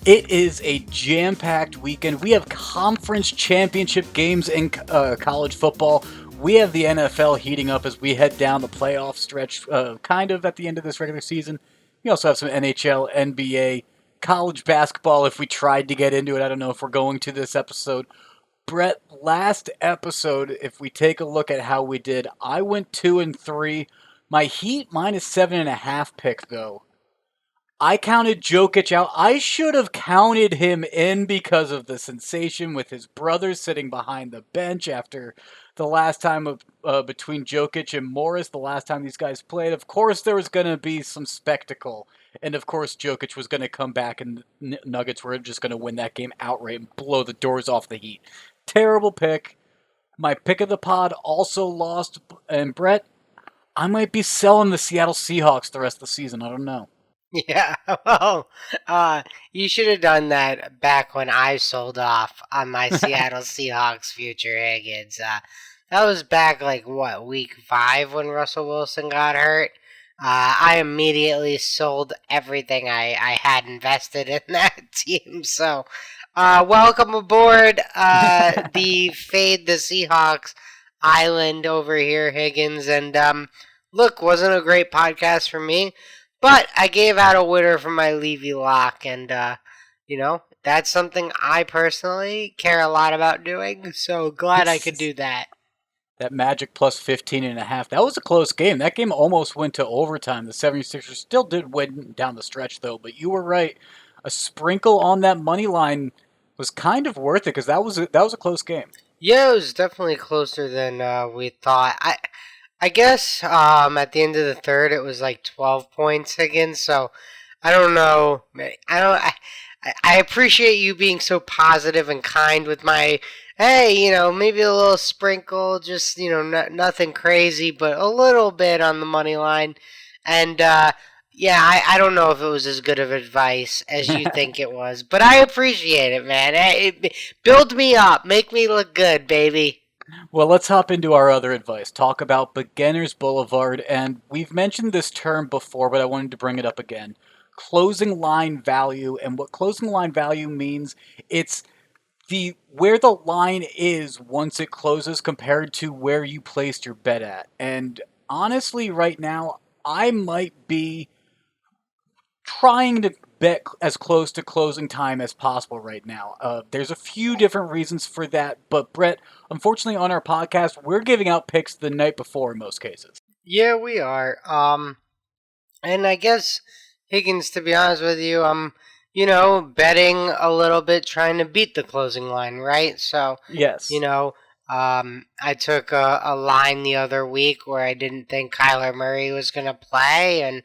It is a jam-packed weekend. We have conference championship games in college football. We have the NFL heating up as we head down the playoff stretch, kind of at the end of this regular season. We also have some NHL, NBA, college basketball if we tried to get into it. I don't know if we're going to this episode. Brett, last episode, if we take a look at how we did, I went 2-3. My Heat minus 7.5 pick, though. I counted Jokic out. I should have counted him in because of the sensation with his brother sitting behind the bench after the last time between Jokic and Morris, the last time these guys played. Of course, there was going to be some spectacle. And of course, Jokic was going to come back and Nuggets were just going to win that game outright and blow the doors off the Heat. Terrible pick. My pick of the pod also lost. And Brett, I might be selling the Seattle Seahawks the rest of the season. I don't know. Yeah, well, you should have done that back when I sold off on my Seattle Seahawks future, Higgins. That was back like what, week 5 when Russell Wilson got hurt. I immediately sold everything I had invested in that team. So, welcome aboard the Fade the Seahawks Island over here, Higgins. And look, wasn't a great podcast for me. But I gave out a winner for my Levy lock, and, that's something I personally care a lot about doing, so glad I could do that. That Magic plus 15.5. That was a close game. That game almost went to overtime. The 76ers still did win down the stretch, though, but you were right. A sprinkle on that money line was kind of worth it because that was a close game. Yeah, it was definitely closer than we thought. I guess at the end of the third, it was like 12 points again. So I don't know. I appreciate you being so positive and kind with my. Hey, maybe a little sprinkle, just nothing crazy, but a little bit on the money line. And yeah, I don't know if it was as good of advice as you think it was, but I appreciate it, man. Build me up, make me look good, baby. Well, let's hop into our other advice. Talk about Beginner's Boulevard, and we've mentioned this term before, but I wanted to bring it up again. Closing line value, and what closing line value means, it's the where the line is once it closes compared to where you placed your bet at. And honestly, right now, I might be trying to bet as close to closing time as possible right now. There's a few different reasons for that, but Brett, unfortunately, on our podcast, we're giving out picks the night before in most cases. Yeah, we are. And I guess Higgins, to be honest with you, I'm, betting a little bit, trying to beat the closing line, right? So, Yes. I took a line the other week where I didn't think Kyler Murray was going to play, and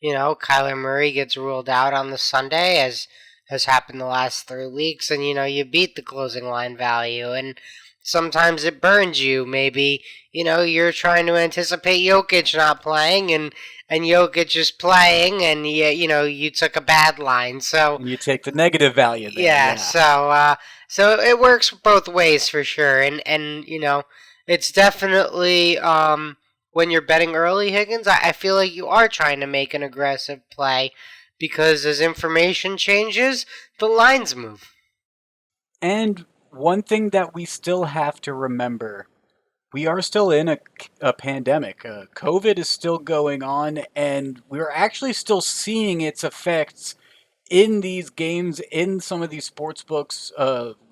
Kyler Murray gets ruled out on the Sunday, as has happened the last 3 weeks, and you beat the closing line value, and sometimes it burns you. Maybe you're trying to anticipate Jokic not playing, and Jokic is playing, and you took a bad line, so You take the negative value there. yeah. So it works both ways for sure, and it's definitely when you're betting early, Higgins, I feel like you are trying to make an aggressive play because as information changes, the lines move. And one thing that we still have to remember, we are still in a pandemic. COVID is still going on, and we're actually still seeing its effects in these games, in some of these sports books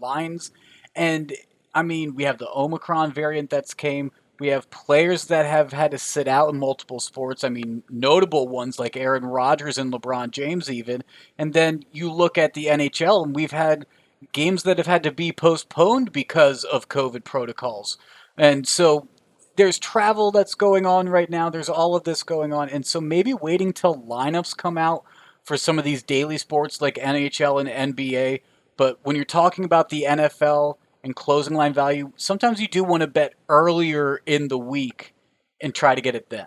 lines. And I mean, we have the Omicron variant that's came. We have players that have had to sit out in multiple sports. I mean, notable ones like Aaron Rodgers and LeBron James, even. And then you look at the NHL, and we've had games that have had to be postponed because of COVID protocols. And so there's travel that's going on right now. There's all of this going on. And so maybe waiting till lineups come out for some of these daily sports like NHL and NBA. But when you're talking about the NFL and closing line value, sometimes you do want to bet earlier in the week and try to get it then.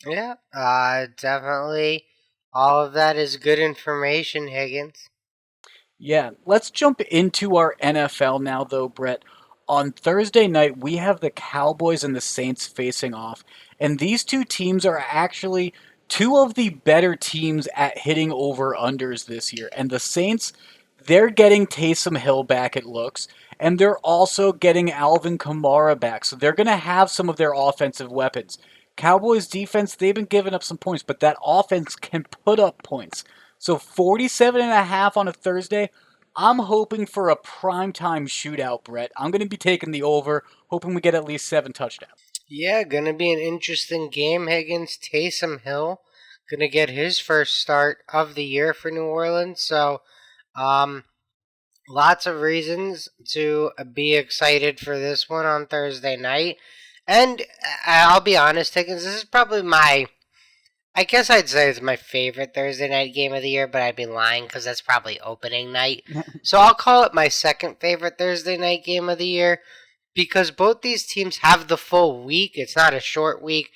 Yeah, definitely. All of that is good information, Higgins. Yeah, let's jump into our NFL now, though, Brett. On Thursday night, we have the Cowboys and the Saints facing off, and these two teams are actually two of the better teams at hitting over-unders this year. And the Saints, they're getting Taysom Hill back, it looks. And they're also getting Alvin Kamara back. So they're going to have some of their offensive weapons. Cowboys defense, they've been giving up some points, but that offense can put up points. So 47.5 on a Thursday. I'm hoping for a primetime shootout, Brett. I'm going to be taking the over, hoping we get at least 7 touchdowns. Yeah, gonna be an interesting game. Higgins, Taysom Hill, gonna get his first start of the year for New Orleans. So, um, lots of reasons to be excited for this one on Thursday night. And I'll be honest, Higgins, this is probably I guess I'd say it's my favorite Thursday night game of the year, but I'd be lying because that's probably opening night. So I'll call it my second favorite Thursday night game of the year because both these teams have the full week. It's not a short week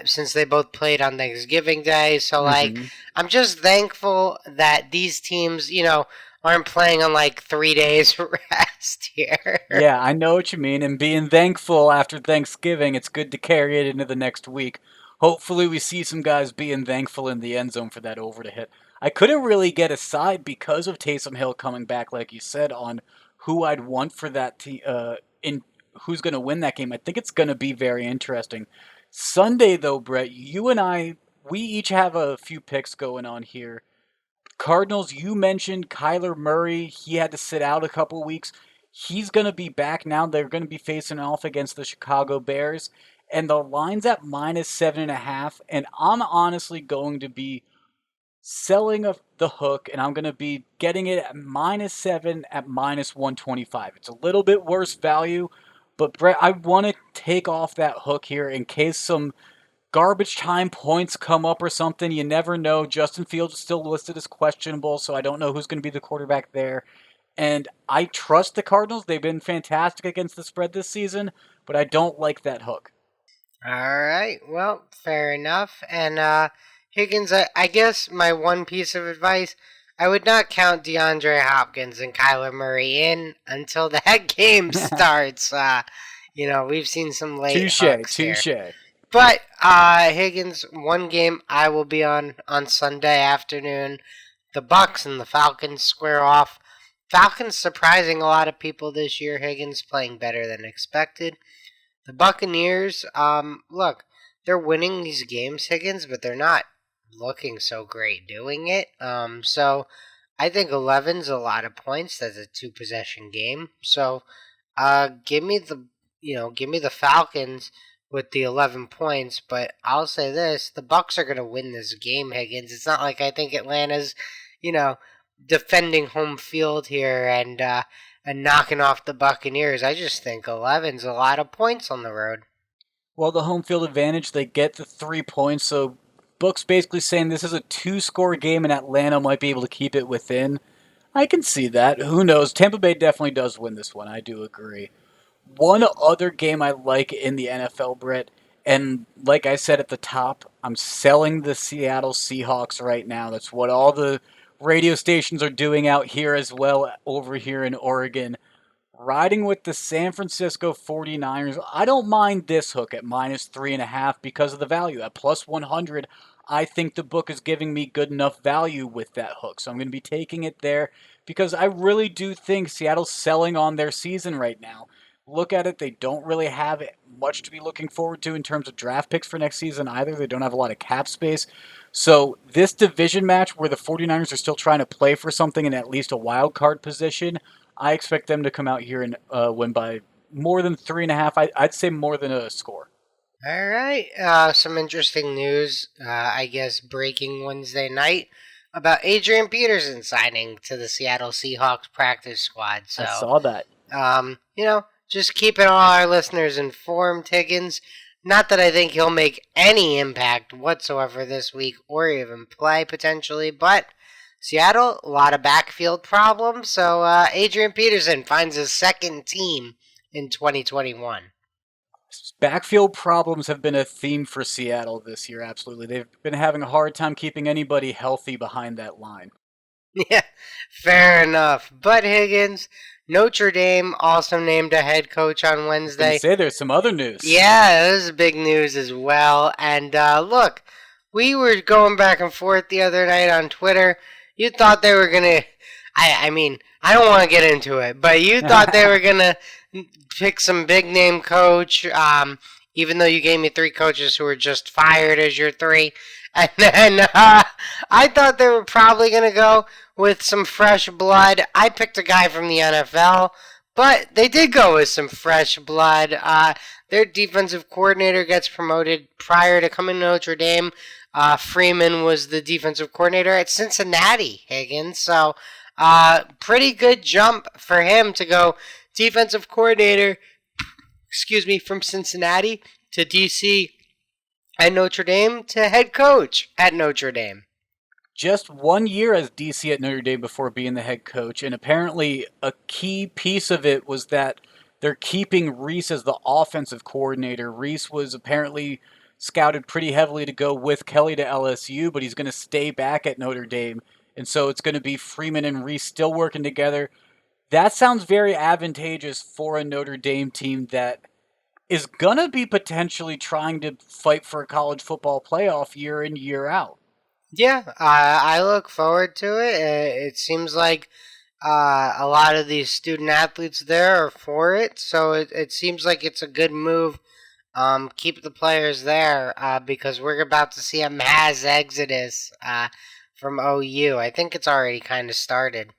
since they both played on Thanksgiving Day. So, I'm just thankful that these teams, aren't playing on 3 days rest here. Yeah, I know what you mean. And being thankful after Thanksgiving, it's good to carry it into the next week. Hopefully, we see some guys being thankful in the end zone for that over to hit. I couldn't really get a side because of Taysom Hill coming back, like you said, on who I'd want for that in who's going to win that game. I think it's going to be very interesting. Sunday, though, Brett, you and I, we each have a few picks going on here. Cardinals, you mentioned Kyler Murray. He had to sit out a couple weeks. He's going to be back now. They're going to be facing off against the Chicago Bears. And the line's at -7.5. And I'm honestly going to be selling the hook, and I'm going to be getting it at -7 at -125. It's a little bit worse value, but Brett, I want to take off that hook here in case some garbage time points come up or something. You never know. Justin Fields is still listed as questionable, so I don't know who's going to be the quarterback there. And I trust the Cardinals. They've been fantastic against the spread this season, but I don't like that hook. All right. Well, fair enough. And Higgins, I guess my one piece of advice, I would not count DeAndre Hopkins and Kyler Murray in until that game starts. We've seen some late hooks here. Touche. But Higgins, one game I will be on Sunday afternoon. The Bucks and the Falcons square off. Falcons surprising a lot of people this year. Higgins playing better than expected. The Buccaneers, look, they're winning these games, Higgins, but they're not looking so great doing it. So I think 11's a lot of points. That's a 2-possession game. So give me the Falcons with the 11 points, but I'll say this, the Bucks are going to win this game, Higgins. It's not like I think Atlanta's, defending home field here and knocking off the Buccaneers. I just think 11's a lot of points on the road. Well, the home field advantage, they get the 3 points, so Book's basically saying this is a 2-score game and Atlanta might be able to keep it within. I can see that. Who knows? Tampa Bay definitely does win this one. I do agree. One other game I like in the NFL, Brett, and like I said at the top, I'm selling the Seattle Seahawks right now. That's what all the radio stations are doing out here as well over here in Oregon. Riding with the San Francisco 49ers, I don't mind this hook at -3.5 because of the value. At +100, I think the book is giving me good enough value with that hook. So I'm going to be taking it there because I really do think Seattle's selling on their season right now. Look at it, they don't really have much to be looking forward to in terms of draft picks for next season either. They don't have a lot of cap space. So this division match where the 49ers are still trying to play for something in at least a wild card position, I expect them to come out here and win by more than 3.5. I'd say more than a score. All right. Some interesting news, I guess, breaking Wednesday night about Adrian Peterson signing to the Seattle Seahawks practice squad. So I saw that. Just keeping all our listeners informed, Higgins. Not that I think he'll make any impact whatsoever this week or even play potentially, but Seattle, a lot of backfield problems, so Adrian Peterson finds his second team in 2021. Backfield problems have been a theme for Seattle this year, absolutely. They've been having a hard time keeping anybody healthy behind that line. Yeah, fair enough. But Higgins, Notre Dame also named a head coach on Wednesday. I was gonna say there's some other news. Yeah, this is big news as well. And look, We were going back and forth the other night on Twitter. You thought they were gonna. I mean, I don't want to get into it, but you thought they were gonna pick some big name coach. Even though you gave me three coaches who were just fired as your three, and then I thought they were probably gonna go with some fresh blood. I picked a guy from the NFL, but they did go with some fresh blood. Their defensive coordinator gets promoted prior to coming to Notre Dame. Freeman was the defensive coordinator at Cincinnati, Higgins. So, pretty good jump for him to go defensive coordinator, from Cincinnati to DC at Notre Dame to head coach at Notre Dame. Just 1 year as DC at Notre Dame before being the head coach, and apparently a key piece of it was that they're keeping Reese as the offensive coordinator. Reese was apparently scouted pretty heavily to go with Kelly to LSU, but he's going to stay back at Notre Dame, and so it's going to be Freeman and Reese still working together. That sounds very advantageous for a Notre Dame team that is going to be potentially trying to fight for a college football playoff year in, year out. Yeah, I look forward to it. It seems like a lot of these student athletes there are for it, so it seems like it's a good move. Keep the players there because we're about to see a mass exodus from OU. I think it's already kind of started.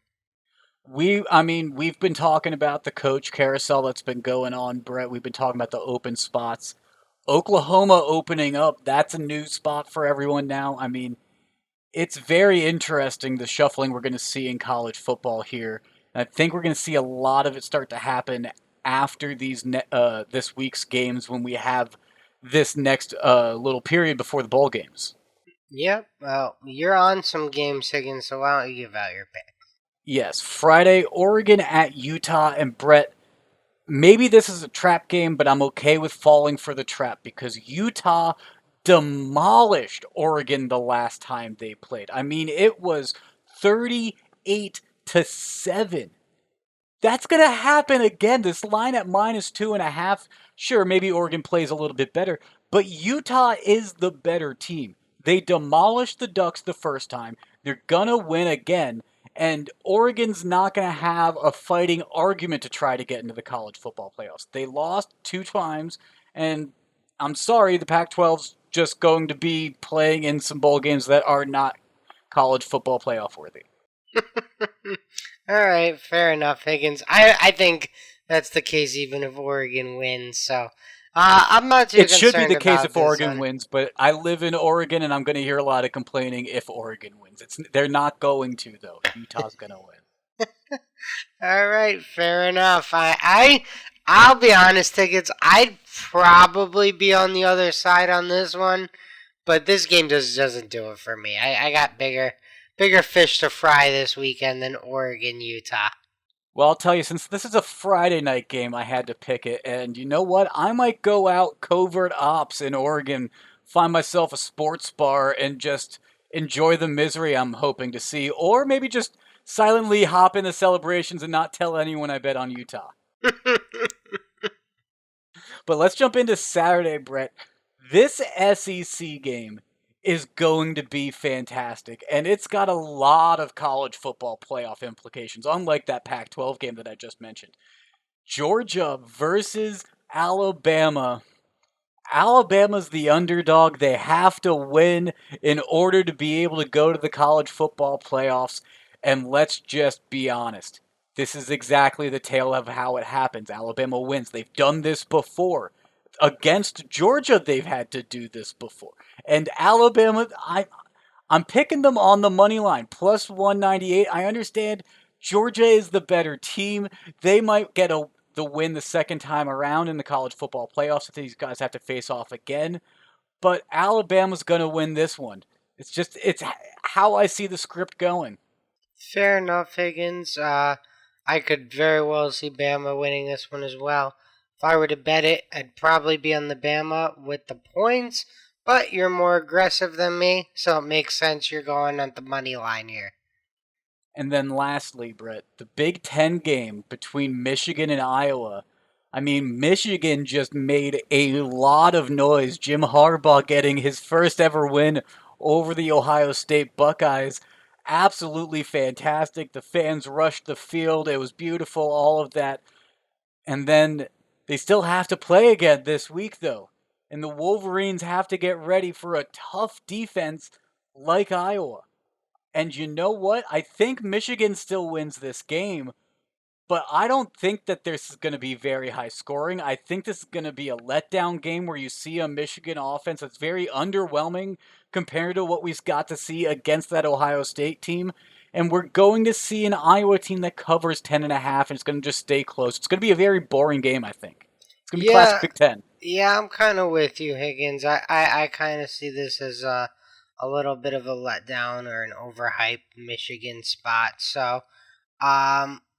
We've been talking about the coach carousel that's been going on, Brett. We've been talking about the open spots. Oklahoma opening up, that's a new spot for everyone now. I mean, it's very interesting the shuffling we're going to see in college football here. And I think we're going to see a lot of it start to happen after this week's games when we have this next little period before the bowl games. Yep. Well, you're on some games, Higgins. So why don't you give out your pick? Yes, Friday, Oregon at Utah, and Brett. Maybe this is a trap game, but I'm okay with falling for the trap because Utah demolished Oregon the last time they played. I mean, it was 38-7. That's going to happen again. This line at -2.5. Sure, maybe Oregon plays a little bit better, but Utah is the better team. They demolished the Ducks the first time. They're going to win again. And Oregon's not going to have a fighting argument to try to get into the college football playoffs. They lost 2 times, and I'm sorry, the Pac-12's just going to be playing in some bowl games that are not college football playoff worthy. All right, fair enough, Higgins. I think that's the case even if Oregon wins. So I'm not too It concerned should be the case about if this Oregon one. wins, but I live in Oregon, and I'm going to hear a lot of complaining if Oregon wins. They're not going to, though. Utah's going to win. All right, fair enough. I'll be honest, Tickets. I'd probably be on the other side on this one, but this game just doesn't do it for me. I got bigger fish to fry this weekend than Oregon, Utah. Well, I'll tell you, since this is a Friday night game, I had to pick it. And you know what? I might go out covert ops in Oregon, find myself a sports bar, and just enjoy the misery I'm hoping to see. Or maybe just silently hop in the celebrations and not tell anyone I bet on Utah. But let's jump into Saturday, Brett. This SEC game is going to be fantastic, and it's got a lot of college football playoff implications, unlike that Pac-12 game that I just mentioned. Georgia versus Alabama. Alabama's the underdog. They have to win in order to be able to go to the college football playoffs, and let's just be honest. This is exactly the tale of how it happens. Alabama wins. They've done this before. Against Georgia, they've had to do this before. And Alabama, I'm picking them on the money line, plus 198. I understand Georgia is the better team. They might get the win the second time around in the college football playoffs if these guys have to face off again. But Alabama's going to win this one. It's how I see the script going. Fair enough, Higgins. I could very well see Bama winning this one as well. If I were to bet it, I'd probably be on the Bama with the points, but you're more aggressive than me, so it makes sense you're going on the money line here. And then lastly, Brett, the Big Ten game between Michigan and Iowa. I mean, Michigan just made a lot of noise. Jim Harbaugh getting his first ever win over the Ohio State Buckeyes. Absolutely fantastic. The fans rushed the field. It was beautiful, all of that. And then they still have to play again this week, though. And the Wolverines have to get ready for a tough defense like Iowa. And you know what? I think Michigan still wins this game, but I don't think that this is going to be very high scoring. I think this is going to be a letdown game where you see a Michigan offense that's very underwhelming compared to what we've got to see against that Ohio State team. And we're going to see an Iowa team that covers 10.5, and it's going to just stay close. It's going to be a very boring game, I think. It's going to be classic Yeah, Big Ten. yeah, I'm kind of with you, Higgins. I kind of see this as a little bit of a letdown or an overhyped Michigan spot. So,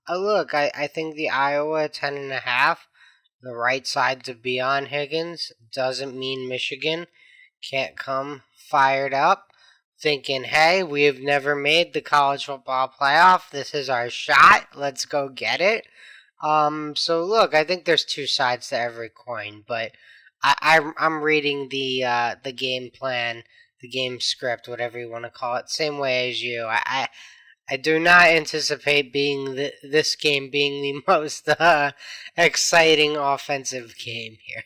look, I think the Iowa 10.5, the right side to be on, Higgins, doesn't mean Michigan can't come fired up, thinking, hey, we have never made the college football playoff. This is our shot. Let's go get it. So look, I think there's two sides to every coin, but I'm reading the game plan, the game script, whatever you want to call it, same way as you. I do not anticipate this game being the most exciting offensive game here.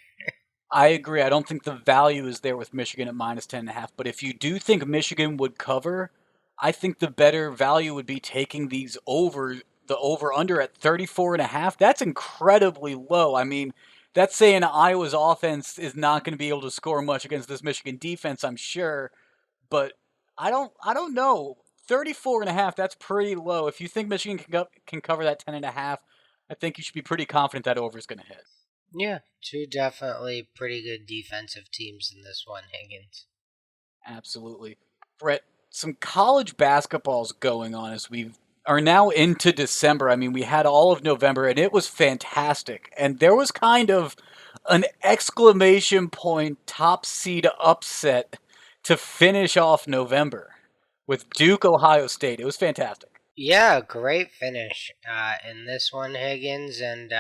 I agree. I don't think the value is there with Michigan at minus 10.5. But if you do think Michigan would cover, I think the better value would be taking the over under at 34.5. That's incredibly low. I mean, that's saying Iowa's offense is not going to be able to score much against this Michigan defense, I'm sure. But I don't know. 34.5, that's pretty low. If you think Michigan can cover that 10.5, I think you should be pretty confident that over is going to hit. Yeah, two definitely pretty good defensive teams in this one, Higgins. Absolutely. Brett, some college basketball's going on as we are now into December. I mean, we had all of November and it was fantastic. And there was kind of an exclamation point top seed upset to finish off November with Duke Ohio State. It was fantastic. Yeah, great finish in this one, Higgins, and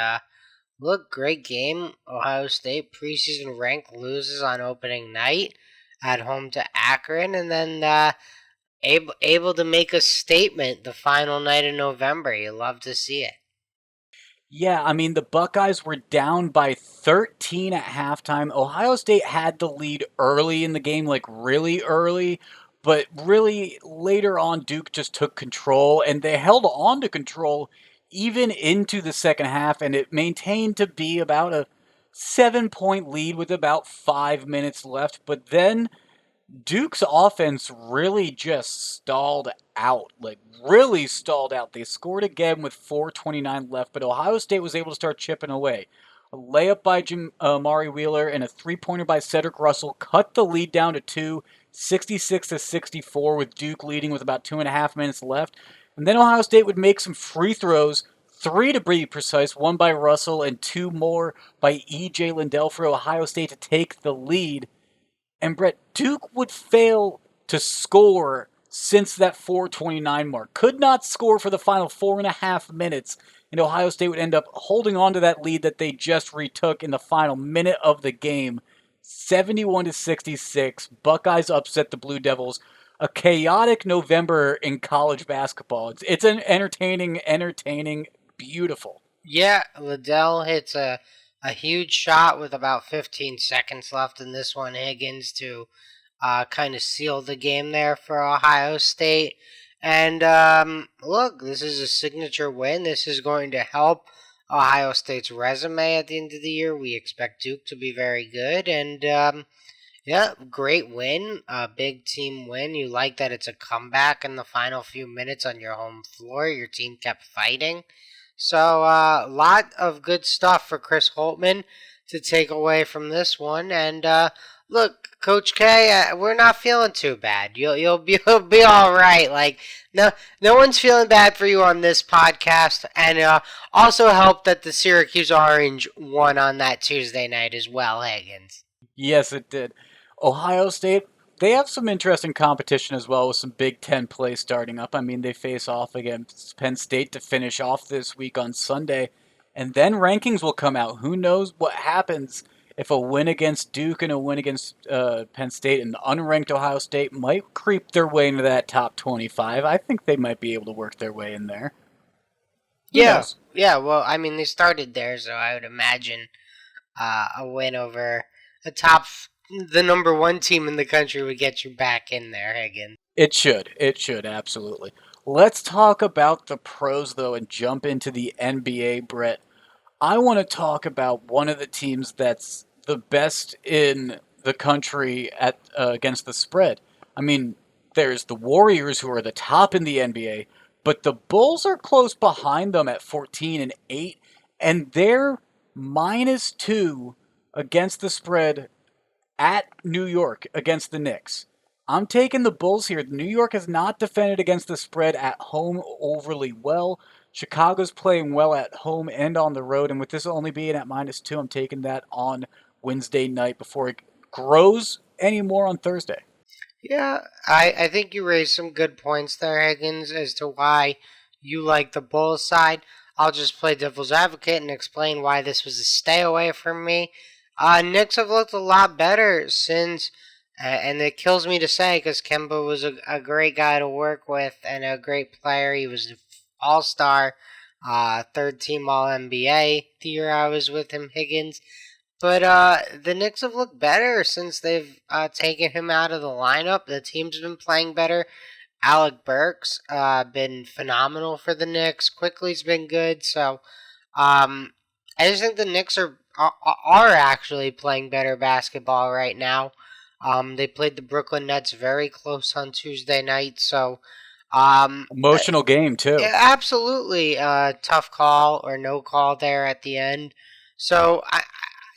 look, great game. Ohio State preseason rank loses on opening night at home to Akron, and then able to make a statement the final night in November. You love to see it. Yeah, I mean, the Buckeyes were down by 13 at halftime. Ohio State had the lead early in the game, like really early, but really later on, Duke just took control and they held on to control even into the second half, and it maintained to be about a 7 point lead with about 5 minutes left. But then Duke's offense really just stalled out, like really stalled out. They scored again with 4:29 left, but Ohio State was able to start chipping away. A layup by Mari Wheeler and a three-pointer by Cedric Russell cut the lead down to two, 66-64, with Duke leading with about 2.5 minutes left. And then Ohio State would make some free throws, three to be precise, one by Russell and two more by E.J. Lindell for Ohio State to take the lead. And Brett, Duke would fail to score since that 4:29 mark. Could not score for the final 4.5 minutes, and Ohio State would end up holding on to that lead that they just retook in the final minute of the game. 71-66. Buckeyes upset the Blue Devils. A chaotic November in college basketball. It's an entertaining, beautiful. Yeah, Liddell hits a huge shot with about 15 seconds left in this one, Higgins, to kind of seal the game there for Ohio State. And look, this is a signature win. This is going to help Ohio State's resume at the end of the year. We expect Duke to be very good. And yeah, great win. A big team win. You like that it's a comeback in the final few minutes on your home floor. Your team kept fighting. So, a lot of good stuff for Chris Holtman to take away from this one. And look, Coach K, we're not feeling too bad. You'll be all right. Like no one's feeling bad for you on this podcast. And also helped that the Syracuse Orange won on that Tuesday night as well, Higgins. Yes, it did. Ohio State, they have some interesting competition as well with some Big Ten play starting up. I mean, they face off against Penn State to finish off this week on Sunday, and then rankings will come out. Who knows what happens if a win against Duke and a win against Penn State and unranked Ohio State might creep their way into that top 25, I think they might be able to work their way in there. Who Yeah, knows? yeah. Well, I mean, they started there, so I would imagine a win over the number one team in the country would get you back in there, Higgins. It should. It should, absolutely. Let's talk about the pros, though, and jump into the NBA, Brett. I want to talk about one of the teams that's the best in the country at against the spread. I mean, there's the Warriors who are the top in the NBA, but the Bulls are close behind them at 14 and 8, and they're -2 against the spread at New York against the Knicks. I'm taking the Bulls here. New York has not defended against the spread at home overly well. Chicago's playing well at home and on the road, and with this only being at -2, I'm taking that on Wednesday night before it grows any more on Thursday. Yeah, I think you raised some good points there, Higgins, as to why you like the Bulls side. I'll just play devil's advocate and explain why this was a stay away from me. Knicks have looked a lot better since, and it kills me to say because Kemba was a great guy to work with and a great player. He was an all star, third team All NBA the year I was with him, Higgins. But the Knicks have looked better since they've taken him out of the lineup. The team's been playing better. Alec Burks been phenomenal for the Knicks. Quickly's been good. So I just think the Knicks are actually playing better basketball right now. They played the Brooklyn Nets very close on Tuesday night. So um, Emotional game, too. yeah, absolutely tough call or no call there at the end. So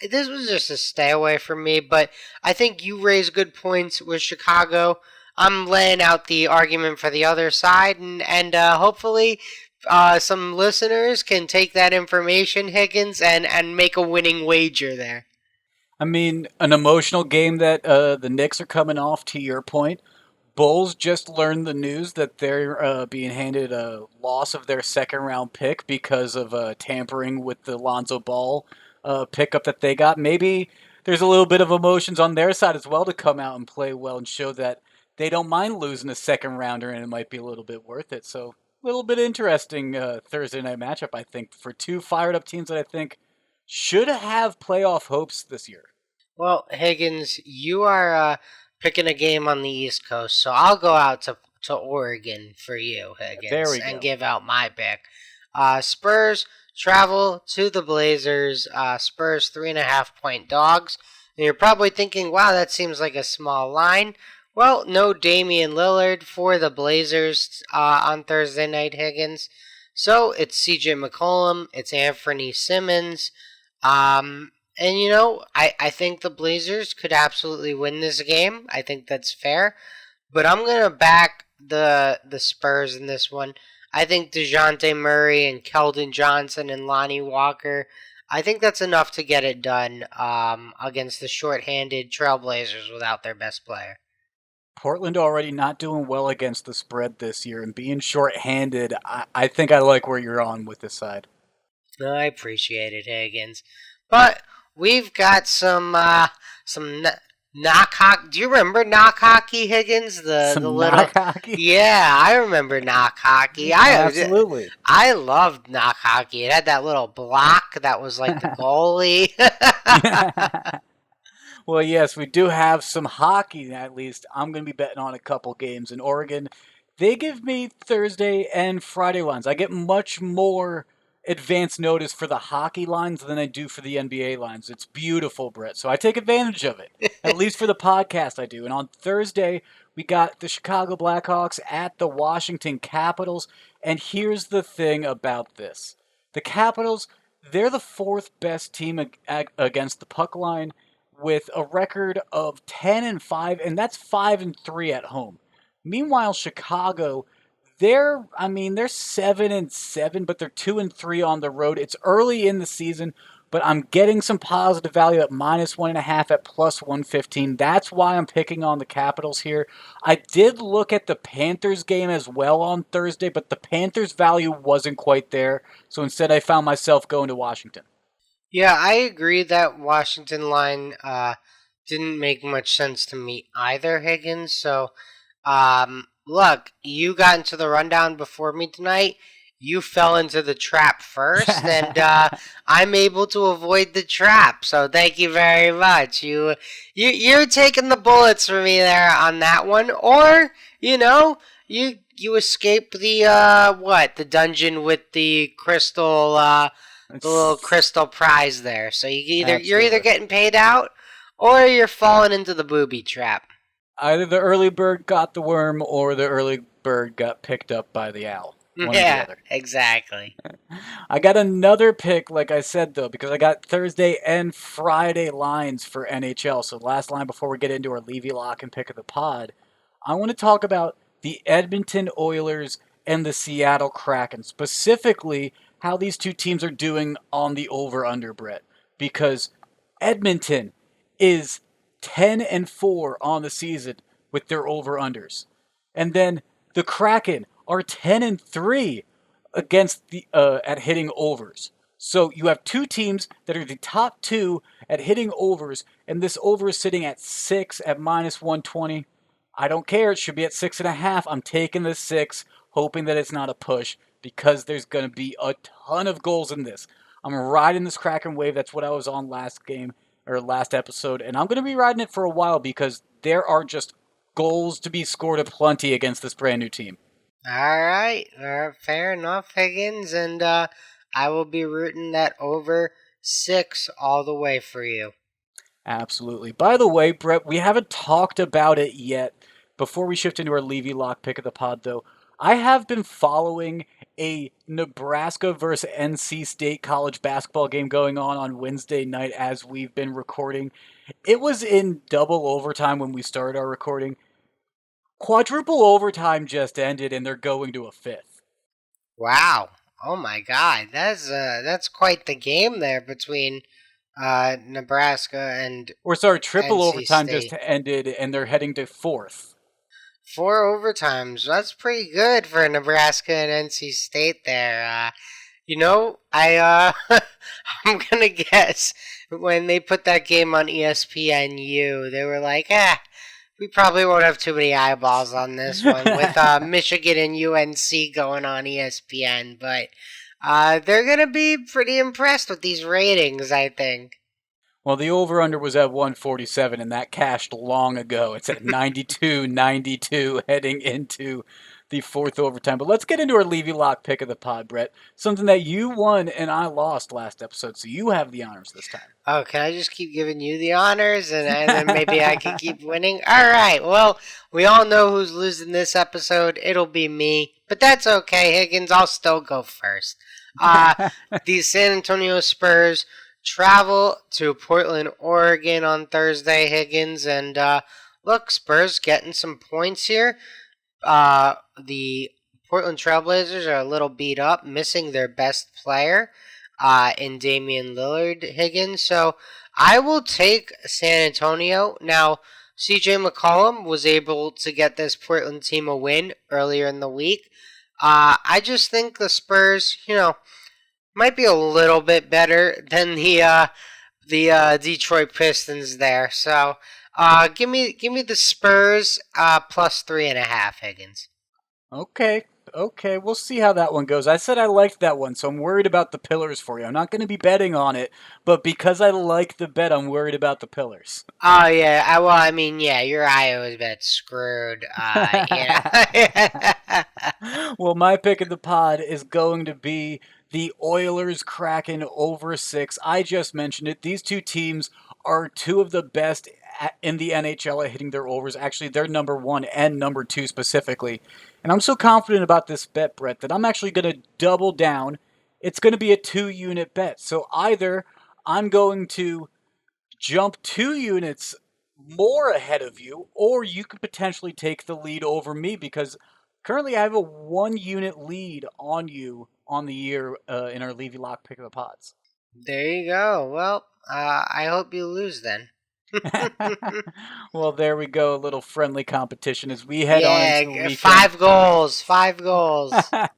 this was just a stay away from me, but I think you raised good points with Chicago. I'm laying out the argument for the other side, and hopefully some listeners can take that information, Higgins, and make a winning wager there. I mean, an emotional game that the Knicks are coming off, to your point. Bulls just learned the news that they're being handed a loss of their second round pick because of tampering with the Lonzo Ball pickup that they got. Maybe there's a little bit of emotions on their side as well to come out and play well and show that they don't mind losing a second rounder and it might be a little bit worth it. So, a little bit interesting Thursday night matchup, I think, for two fired up teams that I think should have playoff hopes this year. Well, Higgins, you are picking a game on the East Coast, so I'll go out to Oregon for you, There Higgins, we and go. give out my pick. Spurs travel to the Blazers. Spurs 3.5 point dogs. And you're probably thinking, wow, that seems like a small line. Well, no Damian Lillard for the Blazers on Thursday night, Higgins. So it's CJ McCollum, it's Anthony Simmons. And I think the Blazers could absolutely win this game. I think that's fair. But I'm gonna back the Spurs in this one. I think DeJounte Murray and Keldon Johnson and Lonnie Walker. I think that's enough to get it done against the shorthanded Trailblazers without their best player. Portland already not doing well against the spread this year and being short-handed. I think I like where you're on with this side. I appreciate it, Higgins. But we've got some knock hockey. Do you remember knock hockey, Higgins? The Some little knock hockey? yeah, I remember knock hockey. Absolutely. I loved knock hockey. It had that little block that was like the goalie. Well, yes, we do have some hockey at least. I'm going to be betting on a couple games in Oregon. They give me Thursday and Friday lines. I get much more advance notice for the hockey lines than I do for the NBA lines. It's beautiful, Brett. So I take advantage of it. At least for the podcast, I do. And on Thursday, we got the Chicago Blackhawks at the Washington Capitals. And here's the thing about this: the Capitals, they're the fourth best team against the puck line with a record of 10 and 5, and that's 5 and 3 at home. Meanwhile, Chicago, they're 7 and 7, but they're 2 and 3 on the road. It's early in the season, but I'm getting some positive value at -1.5 at +115. That's why I'm picking on the Capitals here. I did look at the Panthers game as well on Thursday, but the Panthers value wasn't quite there. So instead I found myself going to Washington. Yeah, I agree that Washington line didn't make much sense to me either, Higgins. So, look, you got into the rundown before me tonight. You fell into the trap first, and I'm able to avoid the trap. So thank you very much. You're taking the bullets for me there on that one, or you escape the the dungeon with the crystal the little crystal prize there. So you're either Absolutely. getting paid out or you're falling into the booby trap. Either the early bird got the worm or the early bird got picked up by the owl. One or the Yeah, other. exactly. I got another pick, like I said, though, because I got Thursday and Friday lines for NHL. So, last line before we get into our Levy Lock and pick of the pod, I want to talk about the Edmonton Oilers and the Seattle Kraken, specifically how these two teams are doing on the over under, Brett. Because Edmonton is 10-4 on the season with their over unders. And then the Kraken are 10-3 against the at hitting overs. So you have two teams that are the top two at hitting overs, and this over is sitting at 6 at minus 120. I don't care. It should be at 6.5. I'm taking the 6, hoping that it's not a push because there's going to be a ton of goals in this. I'm riding this Kraken wave. That's what I was on last game or last episode, and I'm going to be riding it for a while because there are just goals to be scored aplenty against this brand new team. All right, fair enough, Higgins, and I will be rooting that over 6 all the way for you. Absolutely. By the way, Brett, we haven't talked about it yet. Before we shift into our Levy Lock pick of the pod, though, I have been following a Nebraska versus NC State college basketball game going on Wednesday night as we've been recording. It was in double overtime when we started our recording. Quadruple overtime just ended, and they're going to a fifth. Wow! Oh my God, that's quite the game there between Nebraska and Or sorry, triple NC overtime just State. ended, and they're heading to fourth. 4 overtimes. That's pretty good for Nebraska and NC State there. I'm gonna guess when they put that game on ESPNU, they were like, we probably won't have too many eyeballs on this one with Michigan and UNC going on ESPN, but they're gonna be pretty impressed with these ratings, I think. Well, the over-under was at 147, and that cashed long ago. It's at 92-92 heading into the fourth overtime. But let's get into our Levy Lock pick of the pod, Brett. Something that you won and I lost last episode, so you have the honors this time. Oh, can I just keep giving you the honors and then maybe I can keep winning? All right. Well, we all know who's losing this episode. It'll be me. But that's okay, Higgins. I'll still go first. The San Antonio Spurs travel to Portland, Oregon on Thursday, Higgins. And look, Spurs getting some points here. The Portland Trailblazers are a little beat up, missing their best player in Damian Lillard, Higgins. So I will take San Antonio. Now, CJ McCollum was able to get this Portland team a win earlier in the week. I just think the Spurs, might be a little bit better than the Detroit Pistons there. So give me the Spurs plus 3.5, Higgins. Okay, we'll see how that one goes. I said I liked that one, so I'm worried about the pillars for you. I'm not going to be betting on it, but because I like the bet, I'm worried about the pillars. Oh yeah, your Iowa's bet screwed. Well, my pick of the pod is going to be the Oilers Kraken over 6. I just mentioned it. These two teams are two of the best in the NHL at hitting their overs. Actually, they're number 1 and number 2 specifically. And I'm so confident about this bet, Brett, that I'm actually going to double down. It's going to be a 2-unit bet. So either I'm going to jump 2 units more ahead of you, or you could potentially take the lead over me because currently I have a 1-unit lead on you on the year in our Levy Lock pick of the pods. There you go. Well, I hope you lose then. Well, there we go. A little friendly competition as we head on into the weekend. 5 goals. 5 goals. 3-2.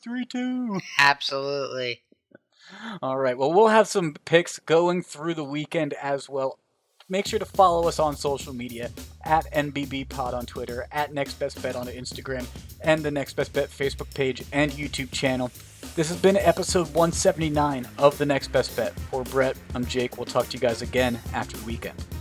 3-2. Absolutely. All right. Well, we'll have some picks going through the weekend as well. Make sure to follow us on social media at NBB Pod on Twitter, at Next Best Bet on Instagram, and the Next Best Bet Facebook page and YouTube channel. This has been episode 179 of the Next Best Bet. For Brett, I'm Jake. We'll talk to you guys again after the weekend.